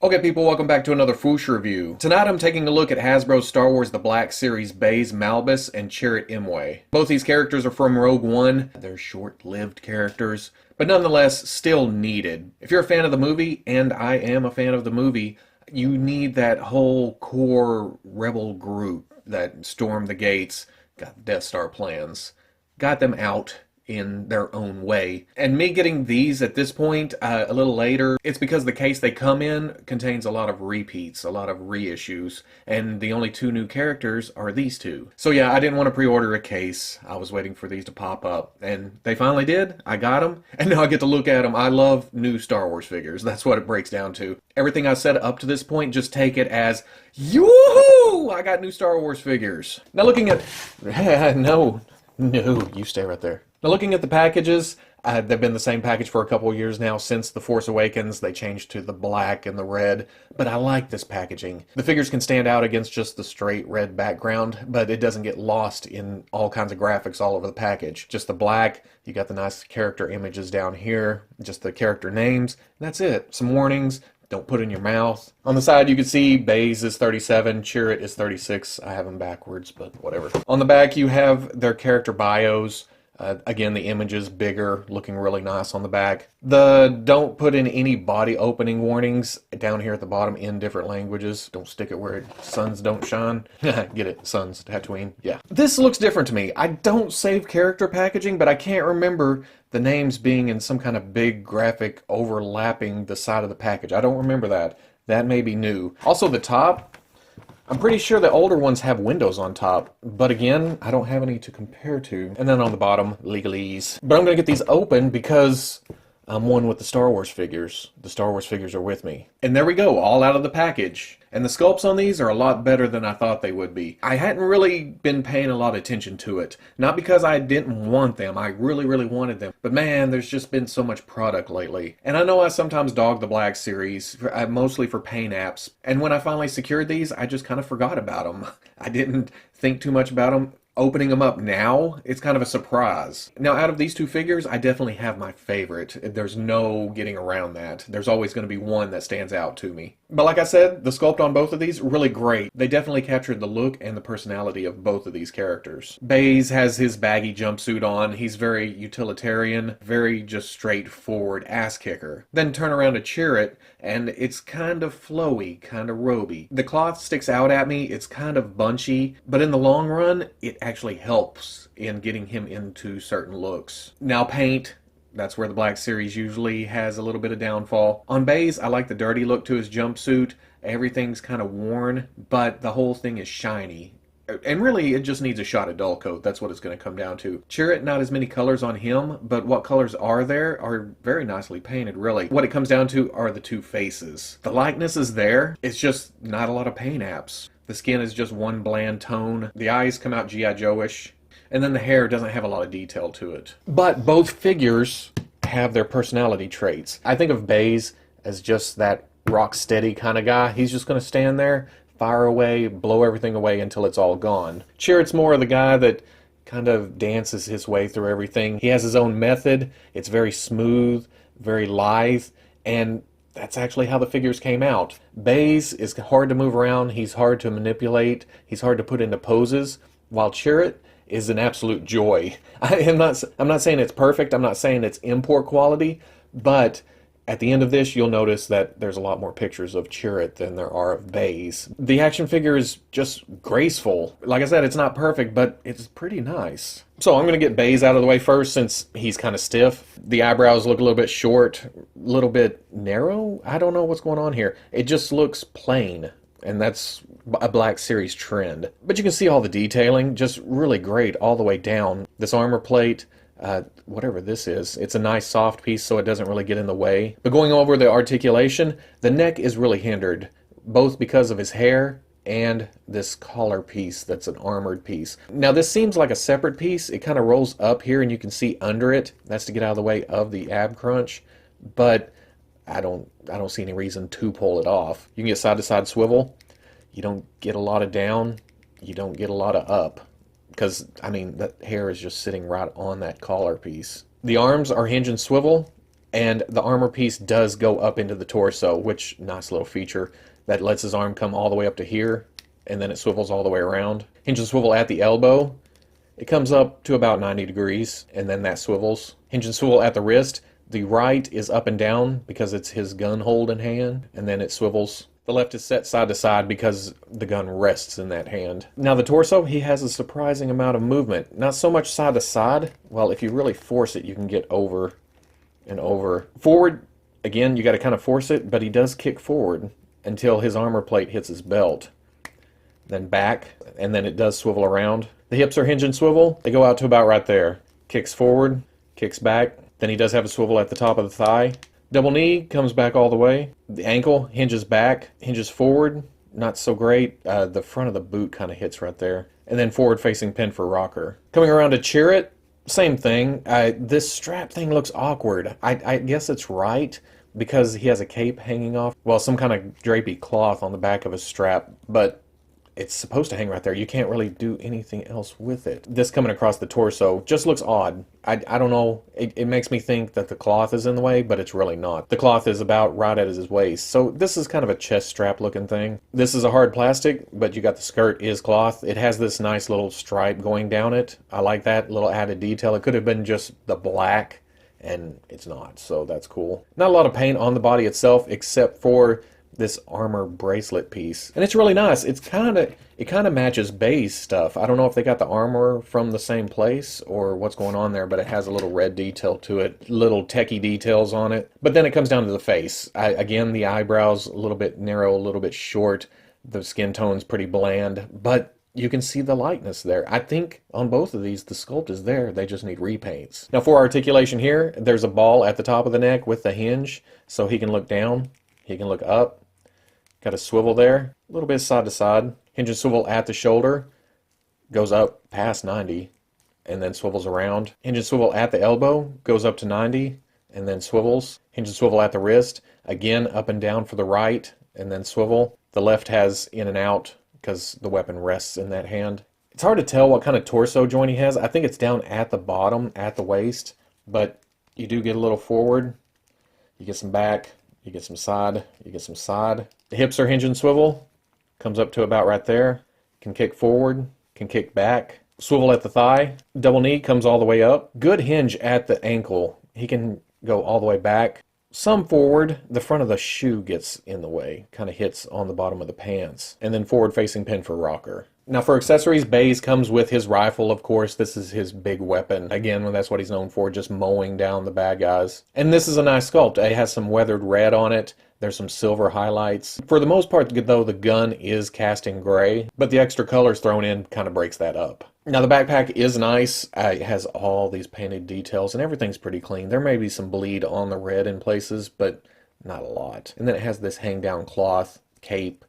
Okay people, welcome back to another Fwoosh review. Tonight I'm taking a look at Hasbro's Star Wars The Black Series Baze Malbus and Chirrut Îmwe. Both these characters are from Rogue One. They're short-lived characters, but nonetheless still needed. If you're a fan of the movie, and I am a fan of the movie, you need that whole core rebel group that stormed the gates, got Death Star plans, got them out in their own way. And me getting these at this point a little later, it's because the case they come in contains a lot of repeats, a lot of reissues, and the only two new characters are these two. So yeah, I didn't want to pre-order a case. I was waiting for these to pop up, and they finally did. I got them, and now I get to look at them. I love new Star Wars figures. That's what it breaks down to. Everything I said up to this point, just take it as, yoo-hoo! I got new Star Wars figures. Now looking at... No, you stay right there. Now looking at the packages, they've been the same package for a couple of years now. Since The Force Awakens, they changed to the black and the red, but I like this packaging. The figures can stand out against just the straight red background, but it doesn't get lost in all kinds of graphics all over the package. Just the black, you got the nice character images down here, just the character names, and that's it. Some warnings. Don't put in your mouth. On the side you can see Baze is 37, Chirrut is 36. I have them backwards, but whatever. On the back you have their character bios. Again, the image is bigger, looking really nice on the back. The don't put in any body opening warnings down here at the bottom in different languages. Don't stick it where suns don't shine. Get it? Suns, Tatooine. Yeah. This looks different to me. I don't save character packaging, but I can't remember the names being in some kind of big graphic overlapping the side of the package. I don't remember that. That may be new. Also, the top, I'm pretty sure the older ones have windows on top, but again, I don't have any to compare to. And then on the bottom, legalese. But I'm going to get these open because I'm one with the Star Wars figures. The Star Wars figures are with me. And there we go, all out of the package. And the sculpts on these are a lot better than I thought they would be. I hadn't really been paying a lot of attention to it. Not because I didn't want them, I really wanted them. But man, there's just been so much product lately. And I know I sometimes dog the Black Series, mostly for paint apps. And when I finally secured these, I just kind of forgot about them. I didn't think too much about them. Opening them up now, it's kind of a surprise. Now, out of these two figures, I definitely have my favorite. There's no getting around that. There's always going to be one that stands out to me. But like I said, the sculpt on both of these, really great. They definitely captured the look and the personality of both of these characters. Baze has his baggy jumpsuit on. He's very utilitarian, very just straightforward ass kicker. Then turn around to Chirrut, and it's kind of flowy, kind of roby. The cloth sticks out at me. It's kind of bunchy, but in the long run, it actually helps in getting him into certain looks. Now paint, that's where the Black Series usually has a little bit of downfall. On Baze, I like the dirty look to his jumpsuit. Everything's kind of worn, but the whole thing is shiny. And really, it just needs a shot of dull coat. That's what it's going to come down to. Chirrut, not as many colors on him, but what colors are there are very nicely painted, really. What it comes down to are the two faces. The likeness is there. It's just not a lot of paint apps. The skin is just one bland tone. The eyes come out G.I. Joe-ish. And then the hair doesn't have a lot of detail to it. But both figures have their personality traits. I think of Baze as just that rock steady kind of guy. He's just going to stand there, fire away, blow everything away until it's all gone. Chirrut's more of the guy that kind of dances his way through everything. He has his own method. It's very smooth, very lithe, and that's actually how the figures came out. Baze is hard to move around. He's hard to manipulate. He's hard to put into poses, while Chirrut is an absolute joy. I'm not saying it's perfect. I'm not saying it's import quality, but at the end of this, you'll notice that there's a lot more pictures of Chirrut than there are of Baze. The action figure is just graceful. Like I said, it's not perfect, but it's pretty nice. So I'm going to get Baze out of the way first since he's kind of stiff. The eyebrows look a little bit short, a little bit narrow. I don't know what's going on here. It just looks plain, and that's a Black Series trend. But you can see all the detailing, just really great all the way down. This armor plate, whatever this is, it's a nice soft piece so it doesn't really get in the way. But going over the articulation, the neck is really hindered, both because of his hair and this collar piece that's an armored piece. Now this seems like a separate piece. It kind of rolls up here and you can see under it. That's to get out of the way of the ab crunch, but I don't see any reason to pull it off. You can get side-to-side swivel. You don't get a lot of down. You don't get a lot of up. Because, I mean, that hair is just sitting right on that collar piece. The arms are hinge and swivel. And the armor piece does go up into the torso, which, nice little feature that lets his arm come all the way up to here, and then it swivels all the way around. Hinge and swivel at the elbow. It comes up to about 90 degrees, and then that swivels. Hinge and swivel at the wrist. The right is up and down because it's his gun hold in hand, and then it swivels. The left is set side to side because the gun rests in that hand. Now the torso, he has a surprising amount of movement. Not so much side to side. Well, if you really force it, you can get over and over. Forward, again, you got to kind of force it, but he does kick forward until his armor plate hits his belt. Then back, and then it does swivel around. The hips are hinge and swivel. They go out to about right there. Kicks forward, kicks back. Then he does have a swivel at the top of the thigh. Double knee comes back all the way. The ankle hinges back, hinges forward. Not so great. The front of the boot kind of hits right there. And then forward facing pin for rocker. Coming around to Chirrut, same thing. This strap thing looks awkward. I guess it's right because he has a cape hanging off. Well, some kind of drapey cloth on the back of his strap, but it's supposed to hang right there. You can't really do anything else with it. This coming across the torso just looks odd. I don't know. It makes me think that the cloth is in the way, but it's really not. The cloth is about right at his waist. So this is kind of a chest strap looking thing. This is a hard plastic, but you got the skirt is cloth. It has this nice little stripe going down it. I like that little added detail. It could have been just the black, and it's not. So that's cool. Not a lot of paint on the body itself, except for this armor bracelet piece, and it's really nice. It kind of matches Baze stuff. I don't know if they got the armor from the same place or what's going on there, but it has a little red detail to it, little techie details on it. But then it comes down to the face. Again, the eyebrows a little bit narrow, a little bit short. The skin tone's pretty bland, but you can see the likeness there. I think on both of these, the sculpt is there. They just need repaints. Now for articulation here, there's a ball at the top of the neck with the hinge, so he can look down, he can look up. Got a swivel there, a little bit side to side. Hinge and swivel at the shoulder, goes up past 90, and then swivels around. Hinge and swivel at the elbow, goes up to 90, and then swivels. Hinge and swivel at the wrist, again up and down for the right, and then swivel. The left has in and out because the weapon rests in that hand. It's hard to tell what kind of torso joint he has. I think it's down at the bottom, at the waist, but you do get a little forward. You get some back. You get some side, you get some side. The hips are hinge and swivel, comes up to about right there. Can kick forward, can kick back. Swivel at the thigh, double knee comes all the way up. Good hinge at the ankle. He can go all the way back. Some forward, the front of the shoe gets in the way, kind of hits on the bottom of the pants. And then forward facing pin for rocker. Now for accessories, Baze comes with his rifle, of course. This is his big weapon. Again, that's what he's known for, just mowing down the bad guys. And this is a nice sculpt. It has some weathered red on it. There's some silver highlights. For the most part, though, the gun is cast in gray, but the extra colors thrown in kind of breaks that up. Now the backpack is nice. It has all these painted details, and everything's pretty clean. There may be some bleed on the red in places, but not a lot. And then it has this hang-down cloth, cape,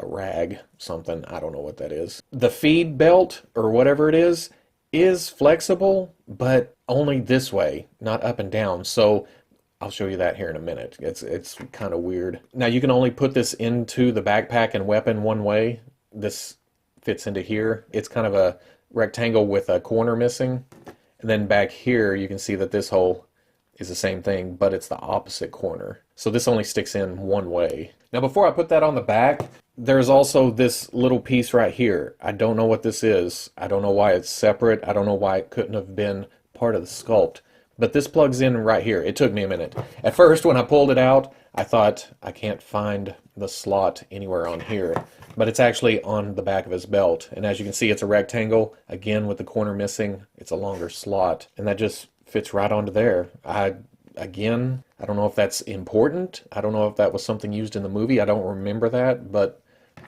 rag, something. I don't know what that is. The feed belt, or whatever it is flexible, but only this way, not up and down. So I'll show you that here in a minute. It's kind of weird. Now you can only put this into the backpack and weapon one way. This fits into here. It's kind of a rectangle with a corner missing. And then back here you can see that this hole is the same thing, but it's the opposite corner. So this only sticks in one way. Now before I put that on the back, there's also this little piece right here. I don't know what this is. I don't know why it's separate. I don't know why it couldn't have been part of the sculpt. But this plugs in right here. It took me a minute. At first, when I pulled it out, I thought, I can't find the slot anywhere on here. But it's actually on the back of his belt. And as you can see, it's a rectangle. Again, with the corner missing, it's a longer slot. And that just fits right onto there. Again, I don't know if that's important. I don't know if that was something used in the movie. I don't remember that, but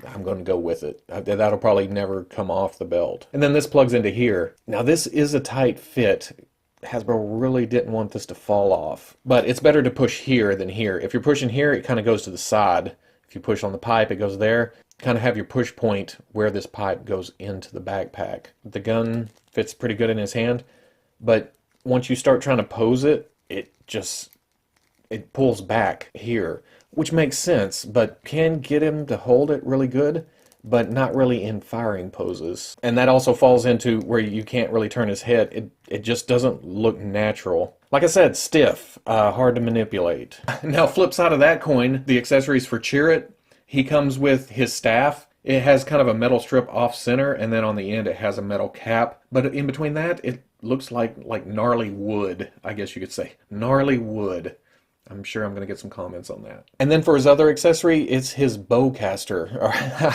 I'm going to go with it. That'll probably never come off the belt. And then this plugs into here. Now this is a tight fit. Hasbro really didn't want this to fall off. But it's better to push here than here. If you're pushing here, it kind of goes to the side. If you push on the pipe, it goes there. Kind of have your push point where this pipe goes into the backpack. The gun fits pretty good in his hand, but once you start trying to pose it, it pulls back here, which makes sense, but can get him to hold it really good, but not really in firing poses. And that also falls into where you can't really turn his head. It just doesn't look natural. Like I said, stiff, hard to manipulate. Now, flip side of that coin, the accessories for Chirrut, he comes with his staff. It has kind of a metal strip off center, and then on the end it has a metal cap. But in between that, it looks like gnarly wood, I guess you could say. Gnarly wood. I'm sure I'm going to get some comments on that. And then for his other accessory, it's his bowcaster.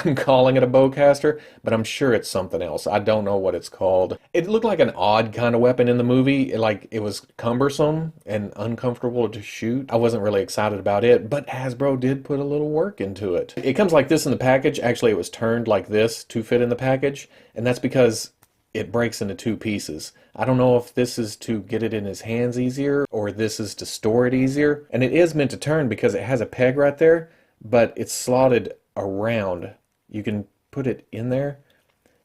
I'm calling it a bowcaster, but I'm sure it's something else. I don't know what it's called. It looked like an odd kind of weapon in the movie. Like it was cumbersome and uncomfortable to shoot. I wasn't really excited about it, but Hasbro did put a little work into it. It comes like this in the package. Actually, it was turned like this to fit in the package, and that's because it breaks into two pieces. I don't know if this is to get it in his hands easier or this is to store it easier. And it is meant to turn because it has a peg right there, but it's slotted around. You can put it in there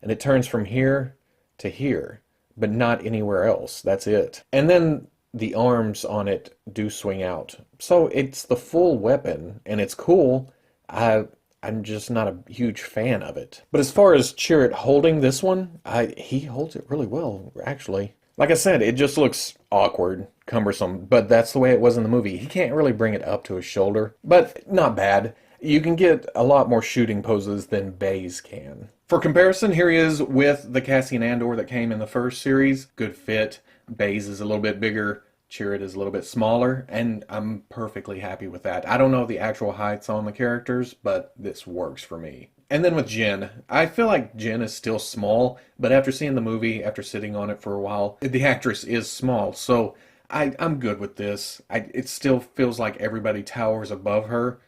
and it turns from here to here, but not anywhere else. That's it. And then the arms on it do swing out. So it's the full weapon and it's cool. I'm just not a huge fan of it. But as far as Chirrut holding this one, he holds it really well, actually. Like I said, it just looks awkward, cumbersome, but that's the way it was in the movie. He can't really bring it up to his shoulder, but not bad. You can get a lot more shooting poses than Baze can. For comparison, here he is with the Cassian Andor that came in the first series. Good fit. Baze is a little bit bigger. Chirrut is a little bit smaller, and I'm perfectly happy with that. I don't know the actual heights on the characters, but this works for me. And then with Jyn, I feel like Jyn is still small, but after seeing the movie, after sitting on it for a while, the actress is small, so I'm good with this. It still feels like everybody towers above her,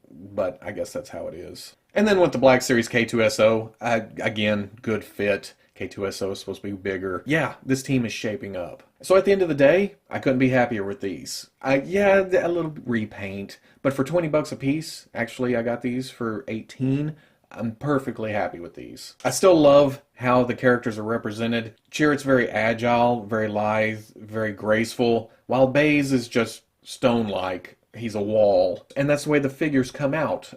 but I guess that's how it is. And then with the Black Series K2SO, again, good fit. K2SO is supposed to be bigger. Yeah, this team is shaping up. So at the end of the day, I couldn't be happier with these. Yeah, a little repaint, but for 20 bucks a piece, actually I got these for 18. I'm perfectly happy with these. I still love how the characters are represented. Chirrut's very agile, very lithe, very graceful, while Baze is just stone-like. He's a wall. And that's the way the figures come out.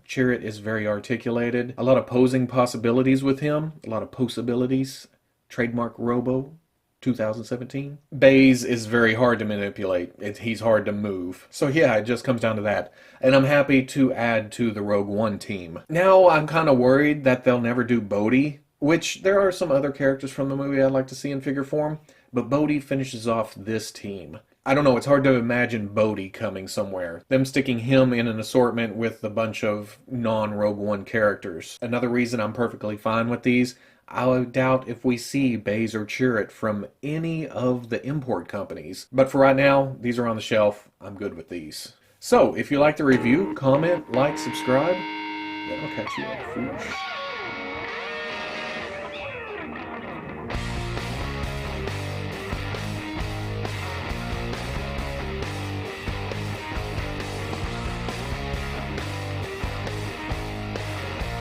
Chirrut is very articulated. A lot of posing possibilities with him. A lot of possibilities. Trademark Robo 2017. Baze is very hard to manipulate. He's hard to move. So yeah, it just comes down to that. And I'm happy to add to the Rogue One team. Now I'm kind of worried that they'll never do Bodhi, which there are some other characters from the movie I'd like to see in figure form, but Bodhi finishes off this team. I don't know, it's hard to imagine Bodhi coming somewhere. Them sticking him in an assortment with a bunch of non-Rogue One characters. Another reason I'm perfectly fine with these, I doubt if we see Baze or Chirrut from any of the import companies. But for right now, these are on the shelf. I'm good with these. So, if you like the review, comment, like, subscribe, then I'll catch you on Fwoosh.